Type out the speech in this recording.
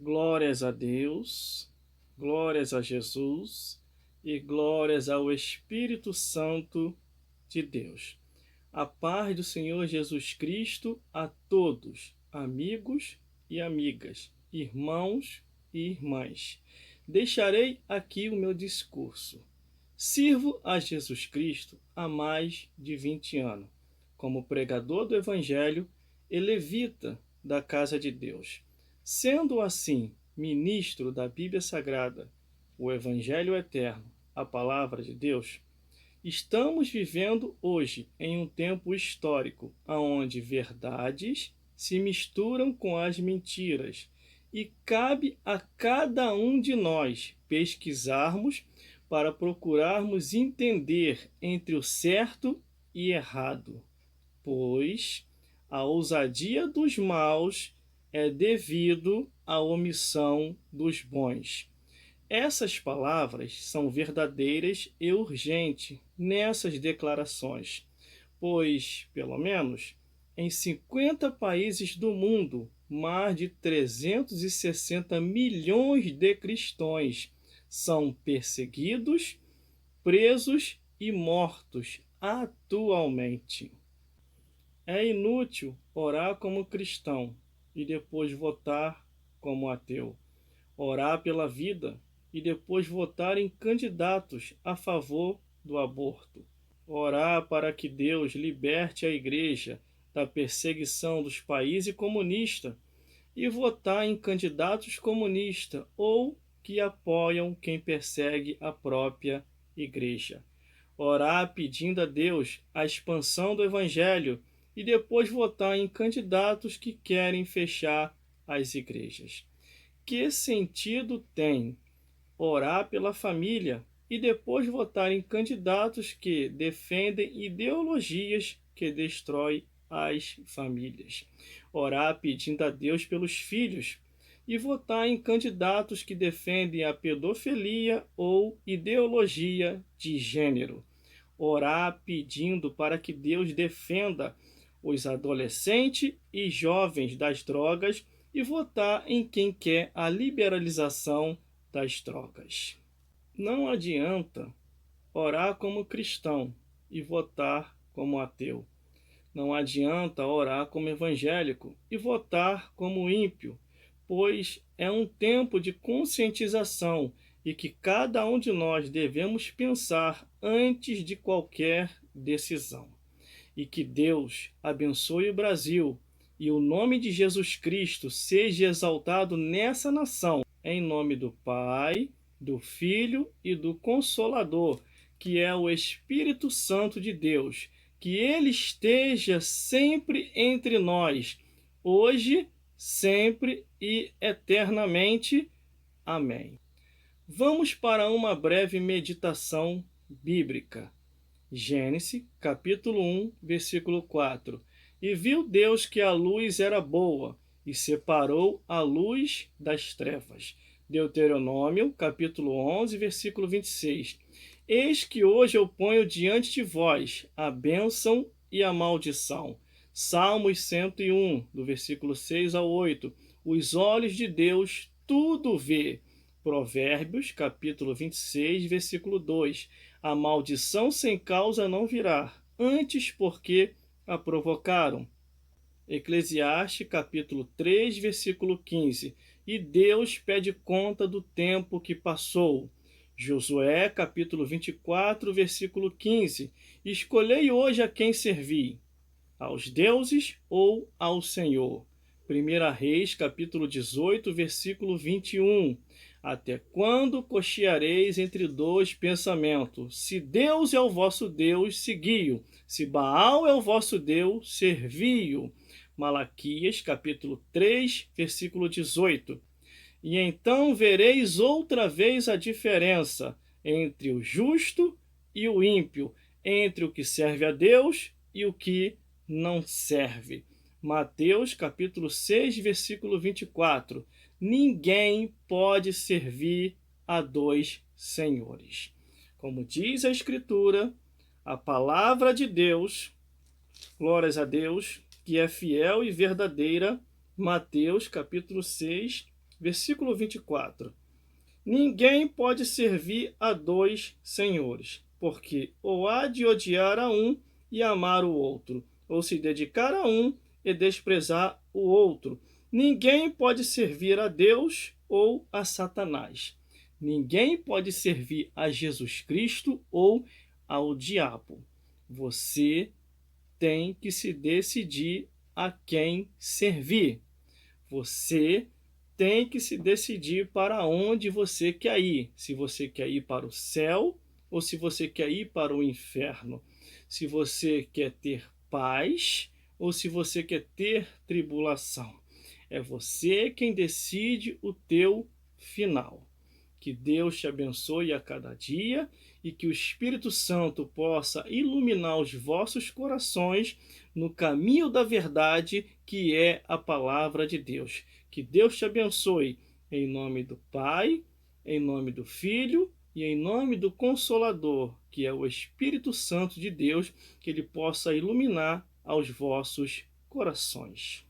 Glórias a Deus, glórias a Jesus e glórias ao Espírito Santo de Deus. A paz do Senhor Jesus Cristo a todos, amigos e amigas, irmãos e irmãs. Deixarei aqui o meu discurso. Sirvo a Jesus Cristo há mais de 20 anos, como pregador do Evangelho e levita da casa de Deus. Sendo assim, ministro da Bíblia Sagrada, o Evangelho Eterno, a Palavra de Deus, estamos vivendo hoje em um tempo histórico onde verdades se misturam com as mentiras e cabe a cada um de nós pesquisarmos para procurarmos entender entre o certo e errado, pois a ousadia dos maus é devido à omissão dos bons. Essas palavras são verdadeiras e urgentes nessas declarações, pois, pelo menos, em 50 países do mundo, mais de 360 milhões de cristãos são perseguidos, presos e mortos atualmente. É inútil orar como cristão e depois votar como ateu. Orar pela vida e depois votar em candidatos a favor do aborto. Orar para que Deus liberte a Igreja da perseguição dos países comunistas e votar em candidatos comunistas ou que apoiam quem persegue a própria Igreja. Orar pedindo a Deus a expansão do Evangelho e depois votar em candidatos que querem fechar as igrejas. Que sentido tem orar pela família e depois votar em candidatos que defendem ideologias que destroem as famílias? Orar pedindo a Deus pelos filhos e votar em candidatos que defendem a pedofilia ou ideologia de gênero. Orar pedindo para que Deus defenda os adolescentes e jovens das drogas e votar em quem quer a liberalização das drogas. Não adianta orar como cristão e votar como ateu. Não adianta orar como evangélico e votar como ímpio, pois é um tempo de conscientização e que cada um de nós devemos pensar antes de qualquer decisão. E que Deus abençoe o Brasil e o nome de Jesus Cristo seja exaltado nessa nação, em nome do Pai, do Filho e do Consolador, que é o Espírito Santo de Deus. Que ele esteja sempre entre nós, hoje, sempre e eternamente. Amém. Vamos para uma breve meditação bíblica. Gênesis, capítulo 1, versículo 4. E viu Deus que a luz era boa, e separou a luz das trevas. Deuteronômio, capítulo 11, versículo 26. Eis que hoje eu ponho diante de vós a bênção e a maldição. Salmos 101, do versículo 6 ao 8. Os olhos de Deus tudo vê. Provérbios, capítulo 26, versículo 2. A maldição sem causa não virá, antes porque a provocaram. Eclesiastes, capítulo 3, versículo 15. E Deus pede conta do tempo que passou. Josué, capítulo 24, versículo 15. Escolhei hoje a quem servir, aos deuses ou ao Senhor. 1 Reis, capítulo 18, versículo 21. Até quando cocheareis entre dois pensamentos? Se Deus é o vosso Deus, segui-o. Se Baal é o vosso Deus, servi-o. Malaquias, capítulo 3, versículo 18. E então vereis outra vez a diferença entre o justo e o ímpio, entre o que serve a Deus e o que não serve. Mateus, capítulo 6, versículo 24. Ninguém pode servir a dois senhores. Como diz a Escritura, a palavra de Deus, glórias a Deus, que é fiel e verdadeira. Mateus, capítulo 6, Versículo 24. Ninguém pode servir a dois senhores, porque ou há de odiar a um e amar o outro, ou se dedicar a um e desprezar o outro. Ninguém pode servir a Deus ou a Satanás. Ninguém pode servir a Jesus Cristo ou ao diabo. Você tem que se decidir a quem servir. Você tem que se decidir para onde você quer ir. Se você quer ir para o céu ou se você quer ir para o inferno. Se você quer ter paz ou se você quer ter tribulação. É você quem decide o teu final. Que Deus te abençoe a cada dia e que o Espírito Santo possa iluminar os vossos corações no caminho da verdade, que é a palavra de Deus. Que Deus te abençoe em nome do Pai, em nome do Filho e em nome do Consolador, que é o Espírito Santo de Deus, que ele possa iluminar aos vossos corações.